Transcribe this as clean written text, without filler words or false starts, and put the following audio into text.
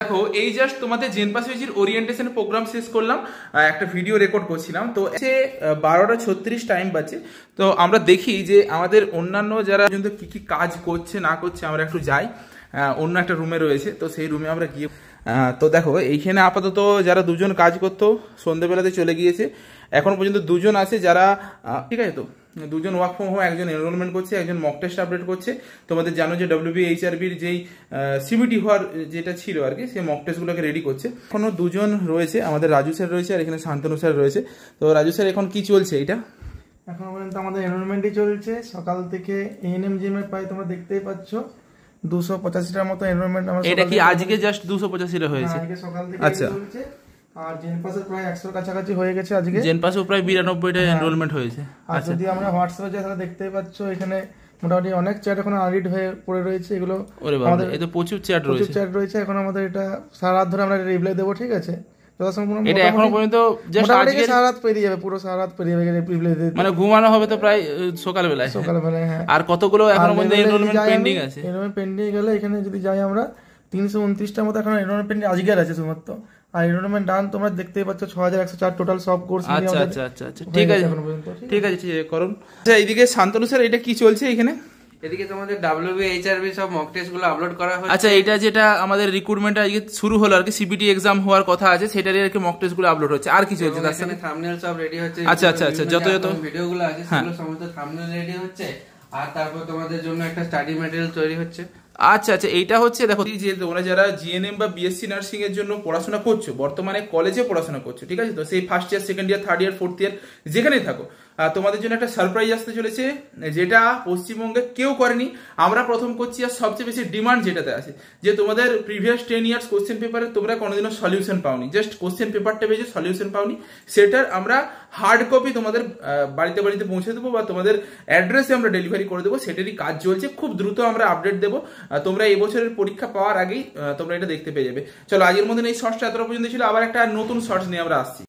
দেখো এই জাস্ট তোমাদের জেনপাসিওজির ওরিয়েন্টেশন প্রোগ্রাম শেষ করলাম, একটা ভিডিও রেকর্ড করছিলাম। তো 12:36 টাইম বাজে। তো আমরা দেখি যে আমাদের অন্যান্য যারা পর্যন্ত কি কি কাজ করছে না করছে, আমরা একটু যাই। অন্য একটা রুমে রয়েছে, তো সেই রুমে আমরা গিয়ে তো দেখো এইখানে আপাতত যারা দুজন কাজ করতো সন্ধ্যেবেলাতে চলে গিয়েছে। এখন পর্যন্ত দুজন আছে যারা, ঠিক আছে, তো দুজন ওয়ার্ক ফ্রম হোম, একজন এনরোলমেন্ট করছে, একজন মক টেস্ট আপডেট করছে। তোমাদের জানো যে WBHRBর যেই সিবিটি হওয়ার যেটা ছিল আর কি, সেই মক টেস্টগুলোকে রেডি করছে। এখনো দুজন রয়েছে, আমাদের রাজু স্যার রয়েছে আর এখানে শান্তনু স্যার রয়েছে। তো রাজু স্যার এখন কি চলছে এটা? এখন পর্যন্ত আমাদের এনরোলমেন্টই চলছে সকাল থেকে। ANMGM এর প্রায় তোমরা দেখতেই পাচ্ছ 285টার মতো এনরোলমেন্ট আমরা। এটা কি আজকে জাস্ট 285 হয়েছে? আজকে সকাল থেকে আচ্ছা। চলছে। আর জেনপাসের প্রায় 100 কাছাকাছি হয়ে গেছে আজকে। জেনপাসও প্রায় 92টা এনরোলমেন্ট হয়েছে। আর যদি আমরা হোয়াটসঅ্যাপে যাই তাহলে দেখতেই পাচ্ছ এখানে মোটামুটি অনেক চ্যাট এখন আনরিড হয়ে পড়ে রয়েছে। এগুলো আমাদের এই তো প্রচুর চ্যাট রয়েছে। এখন আমাদের এটা সারা রাত ধরে আমরা রিপ্লাই দেবো, ঠিক আছে? এটা এখনো পর্যন্ত জাস্ট আজকে সারা রাত পেরিয়ে যাবে, পুরো সারা রাত পেরিয়ে যাবে রিপ্লাই দিতে। মানে ঘুমানো হবে তো প্রায় সকালবেলায়। হ্যাঁ। আর কতগুলো এখনো পর্যন্ত এনরোলমেন্ট পেন্ডিং আছে। এনরোলমেন্ট পেন্ডিং গেলে এখানে যদি যাই আমরা 329টার মতো এখন এনরোলমেন্ট পেন্ডিং আজকের আছে শুধুমাত্র। আর এনরোলমেন্ট ডান তোমরা দেখতেই পাচ্ছ 6104 টোটাল সব কোর্স মিলিয়ে। আচ্ছা ঠিক আছে, ঠিক আছে, ঠিক আছে করুন। আচ্ছা এইদিকে শান্তনু স্যার এটা কি চলছে এখানে? এদিকে তোমাদের WBHRB সব মক টেস্ট গুলো আপলোড করা হচ্ছে। আচ্ছা এটা যেটা আমাদের রিক্রুটমেন্ট আজকে শুরু হলো আর কি, সিবিটি এক্সাম হওয়ার কথা আছে, সেটারই আর কি মক টেস্ট গুলো আপলোড হচ্ছে। আর কি চলছে তার সাথে? থাম্বনেল সব রেডি হচ্ছে। আচ্ছা যত ভিডিও গুলো আছে সেগুলো সমস্ত থাম্বনেল রেডি হচ্ছে। আর তারপর তোমাদের জন্য একটা স্টাডি ম্যাটেরিয়াল তৈরি হচ্ছে। আচ্ছা এইটা হচ্ছে, দেখো যে তোমরা যারা জিএনএম বা বিএসসি নার্সিং এর জন্য পড়াশোনা করছো, বর্তমানে কলেজে পড়াশোনা করছো, ঠিক আছে, তো সেই first year, second year, third year, fourth year যেখানেই থাকো, তোমাদের জন্য একটা সারপ্রাইজ আসতে চলেছে, যেটা পশ্চিমবঙ্গে কেউ করেনি, আমরা প্রথম করছি। আর সবচেয়ে বেশি ডিমান্ড যেটাতে আছে, যে তোমাদের প্রিভিয়াস 10 ইয়ার্স কোশ্চেন পেপারে তোমরা কোনোদিনও সলিউশন পাওনি, জাস্ট কোশ্চেন পেপারটা পেয়েছো, সলিউশন পাওনি, সেটার আমরা হার্ড কপি তোমাদের বাড়িতে পৌঁছে দেবো বা তোমাদের অ্যাড্রেসে আমরা ডেলিভারি করে দেবো। সেটারই কাজ চলছে, খুব দ্রুত আমরা আপডেট দেবো। তোমরা এই বছরের পরীক্ষা পাওয়ার আগেই তোমরা এটা দেখতে পেয়ে যাবে। চলো আজকের মধ্যে এই শর্টসটা এতটা পর্যন্ত ছিল, আবার একটা নতুন শর্টস নিয়ে আমরা আসছি।